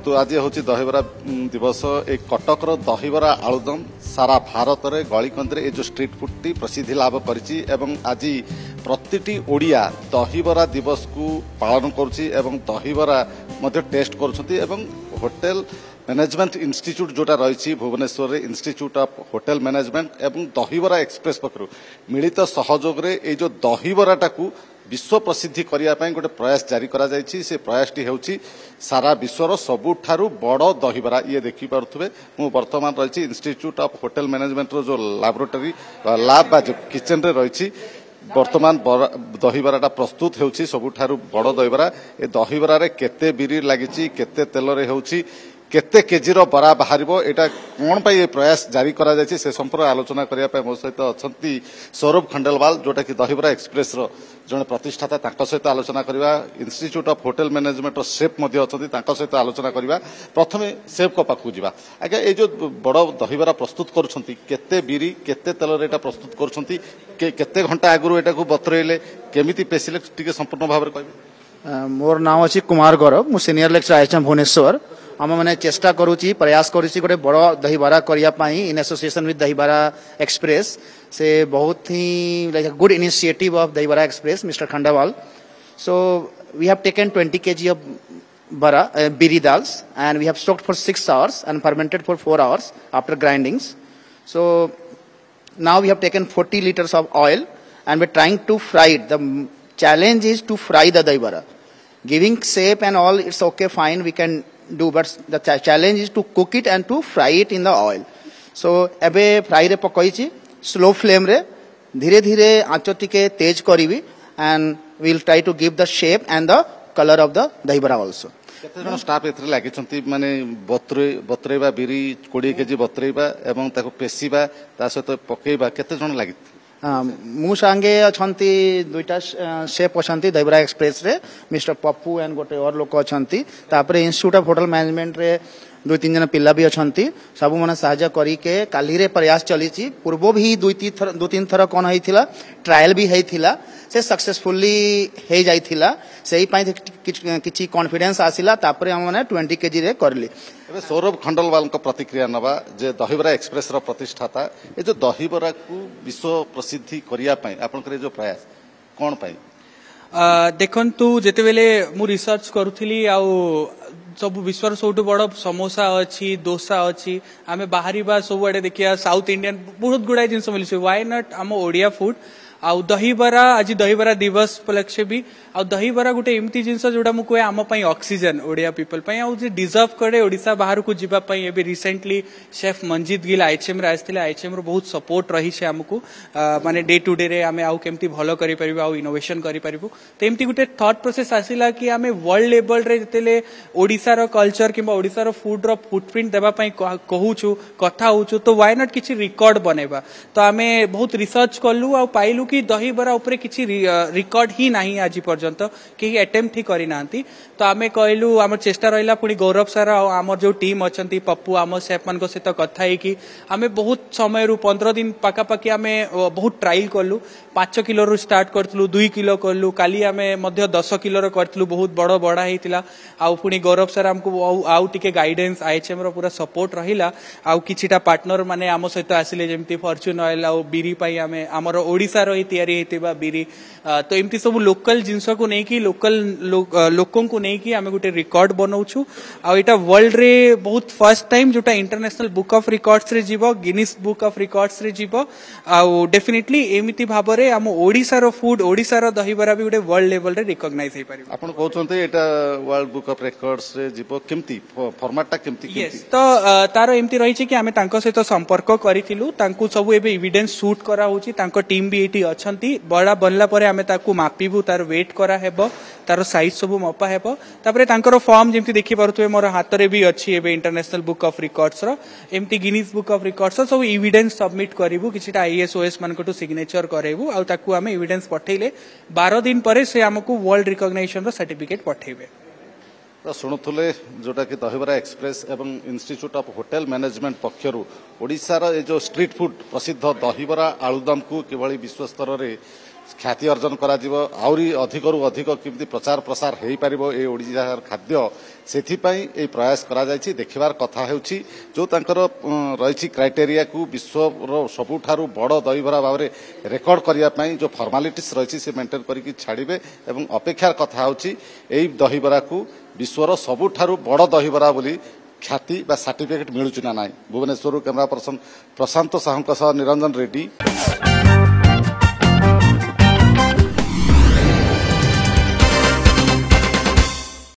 शुणु आज हूँ दहीबरा दिवस एक कटकर दहीबरा आलुदम सारा भारत में गलिकंदी ये जो स्ट्रीट फूड टी प्रसिद्धि लाभ करी आज प्रति ओडिया दहीबरा दिवस को पालन करुच्ची दहीबरा टेस्ट कर होटेल मैनेजमेंट इंस्टीट्यूट जोटा रही Bhubaneswar institute of hotel management एवं दहीबरा एक्सप्रेस पक्षर मिलित सहयोग रे ये जो दहीबराटा को विश्व प्रसिद्धि करने गोटे प्रयास जारी करा जायछि। से प्रयासटी हेउछि सारा विश्वर सबुठारु बड़ दहीबरा ये देखि पारुथबे मु वर्तमान रही इंस्टीट्यूट ऑफ होटेल मैनेजमेंट रो जो लैबोरेटरी लैब बा जो किचन रे रही वर्तमान दहीबराटा प्रस्तुत हेउछि सबुठारु बड़ दहीबरा। ए दहीबरा रे केते बिरी लागिछि केते तेल रे हेउछि केते केजी रो बरा बाहरिबो एटा कोन पई प्रयास जारी करा जायछि से संपर्क आलोचना करिया पे मो सहित अछंती सौरभ खंडेलवाल जोटा कि दहीबरा एक्सप्रेस रो जने प्रतिष्ठाता तांको सहित आलोचना करिवा इंस्टीट्यूट ऑफ होटेल मैनेजमेंट रो शेफ मध्ये अछंती तांको सहित आलोचना करिवा। प्रथमे शेफ को पाखु जिबा आगे ए जो बड़ दहीबरा प्रस्तुत करूछंती केते बिरी केते तेल रे एटा प्रस्तुत करूछंती केते घंटा आगुरु एटा को बतरेले केमिति पेसिले टिके संपूर्ण भाव रे कहबे। मोर नाम अछि कुमार गौरव मु सीनियर लेक्चर आईएचएम भुवनेश्वर आम मैंने चेष्टा करुच्ची प्रयास करुच्ची गोटे बड़ दहीबरा करने in association with Dahibara express से बहुत ही like good initiative of Dahibara express mister Khandelwal. So we have taken 20 kg of bara biri dals and we have soaked for 6 hours and fermented for 4 hours after grindings. So now we have taken 40 liters of oil and we're trying to fry it. The challenge is to fry the dahibara. Giving shape and all, it's okay, fine, we can do, but the challenge is to cook it and to fry it in the oil. So एबे fry रे पकईची slow flame रे धीरे धीरे आंच टिके तेज करीबी and we'll try to give the shape and the color of the दहीबरा also. केते जन स्टाफ एथरे लागि छंती माने बतरेबा बिरी 20 केजी बतरेबा एवं ताको पेसीबा ता सहित पकेबा केते जन लागि मु संगे अछंती दुईटा शेफ अछंती दहीबरा एक्सप्रेस रे मिस्टर पप्पू एंड गोटे और लोक अछंती तापरे इंस्टीट्यूट ऑफ होटल मैनेजमेंट रे 2-3 जन पिला भी अछंती सब माने सहायता करी के काली रे प्रयास चलीची पूर्व भी 2-3 थर कोन हेतिला ट्रायल भी हेतिला से सक्सेसफुली हे जाइथिला सेही पई किछि कॉन्फिडेंस आसिला तापरे हम माने 20 केजी रे करली। एबे सौरभ खंडेलवाल को प्रतिक्रिया नबा जे दहीबरा एक्सप्रेस रो प्रतिष्ठाता ए जो दहीबरा को विश्व प्रसिद्धि करिया पई आपन करे जो प्रयास कोन पई देखंतु जेते बेले मु रिसर्च करूथिली आ सब विश्वर सबुठ बड़ समोसा अच्छी डोसा अच्छी आम बाहरी सब आड़े देखिया साउथ इंडियन बहुत गुड़ाए जिन मिलूँ व्हाई नॉट आम ओडिया फूड आउ दहीबरा आज दहीबरा दिवस उपलक्षे भी आउ दहीबरा गोटे एमती जिनस जोटा मु कहे आम पई ऑक्सीजन ओडिया पीपल पई आउ जे डिजर्व करे ओडिसा बाहर को जीवा पई एबे recently chef Manjit Gill IHM रे आस्थिले आईएचएम रो बहुत सपोर्ट रही छे हमकु माने डे टू डे रे आमे आउ केमती भलो करि परिबो आउ इनोवेशन करि परिबो तो एमती गोटे थॉट प्रोसेस आसिला कि आमे वर्ल्ड लेवल रे जतेले ओडिसा रो कल्चर किबा ओडिसा रो फूड रो फुटप्रिंट देबा पई कहूछु कथा होछु तो व्हाई नॉट किछि रिकॉर्ड बनेबा तो आमे बहुत रिसर्च करलु आ पाइलु कि दहीबरा उपरे किछि रिकॉर्ड ही नाही आज पर्यंत कि अटेम्प्ट ही करि नांती तो आमे कहलु हमर चेष्टा रहिला पुनी गौरव सर आ हमर जो टीम अछंती पप्पू आम शेफ मान को सहित कथा है कि आमे बहुत समय रु 15 दिन पाका पाकी आमे बहुत ट्रायल करलु 5 किलो रु स्टार्ट करतलु 2 किलो करलु काली आमे मध्य 10 किलो रो करतलु बहुत बड़ बड़ा हेतिला आ पुनी गौरव सर हमको आउ टिके गाइडेंस आईएचएम रो पूरा सपोर्ट रहिला आ किछिटा पार्टनर माने आम सहित आसिले जेमती फॉर्च्यून ऑयल आ बिरी पई आमे हमर ओडिसा रो तैयारी हेतिबा बिरी तो एमती सब लोकल जिनस को नहीं कि लोकल लोकों को नहीं कि आमे गोटे रिकॉर्ड बनाउछु आ एटा वर्ल्ड रे बहुत फर्स्ट टाइम जोटा इंटरनेशनल बुक ऑफ रिकॉर्ड्स रे जीवो गिनीज बुक ऑफ रिकॉर्ड्स रे जीवो आ डेफिनेटली एमिति भाव रे हम ओडिसा रो फूड ओडिसा रो दहीबरा भी गोटे वर्ल्ड लेवल रे रिकॉग्नाइज हे पारिबो। आपण कहउछन्ते एटा वर्ल्ड बुक ऑफ रिकॉर्ड्स रे जीवो केमती फॉर्मेट टा केमती तो तारो एमती रही छै कि आमे तांको सहित संपर्क करिथिलु तांको सब एबे एविडेंस शूट करा होची तांको टीम भी एठी अछंती बड़ा बनला परे आमे ताकू मापिबु तार वेट करा हेबो तार साइज सब मपा हेबो तापरे तांकर फॉर्म जेमती देखि पारुथबे मोर हाथ रे भी अछि एबे इंटरनेशनल बुक ऑफ रिकॉर्ड्स रो एमती गिनीज बुक ऑफ रिकॉर्ड्स सब एविडेंस सबमिट करिवु किछटा आईएसओएस मान को सिग्नेचर करेबु आ ताकू आमे एविडेंस पठेले 12 दिन परे से हमकु वर्ल्ड रिकॉग्निशन रो सर्टिफिकेट पठेबे। तो शुणुले जोटा कि दहीबरा एक्सप्रेस एवं इंस्टीट्यूट ऑफ होटेल मैनेजमेंट पक्षर ओडिशार ये जो स्ट्रीट फूड प्रसिद्ध दहीबरा आलुदम को किभली विश्व स्तर में ଖ୍ୟାତି ଅର୍ଜନ କରାଯିବ ଆହୁରି ଅଧିକରୁ ଅଧିକ କେମିତି ପ୍ରଚାର ପ୍ରସାର ହୋଇପାରିବ ଏ ଓଡ଼ିଶାର ଖାଦ୍ୟ ସେଥିପାଇଁ ଏହି ପ୍ରୟାସ କରାଯାଇଛି। ଦେଖିବାର କଥା ହେଉଛି ଯେଉଁ ତାଙ୍କର ରହିଛି କ୍ରାଇଟେରିଆକୁ ବିଶ୍ୱର ସବୁଠାରୁ ବଡ଼ ଦହିବରା ଭାବରେ ରେକର୍ଡ କରିବା ପାଇଁ ଯେଉଁ ଫର୍ମାଲିଟିସ୍ ରହିଛି ସେ ମେଣ୍ଟେନ୍ କରିକି ଛାଡ଼ିବେ ଏବଂ ଅପେକ୍ଷାର କଥା ହେଉଛି ଏହି ଦହିବରାକୁ ବିଶ୍ୱର ସବୁଠାରୁ ବଡ଼ ଦହିବରା ବୋଲି ଖ୍ୟାତି ବା ସାର୍ଟିଫିକେଟ୍ ମିଳୁଛି ନା ନାହିଁ। ଭୁବନେଶ୍ୱରରୁ କ୍ୟାମେରା ପର୍ସନ ପ୍ରଶାନ୍ତ ସାହୁଙ୍କ ସହ ନିରଞ୍ଜନ ରେଡ୍ଡି।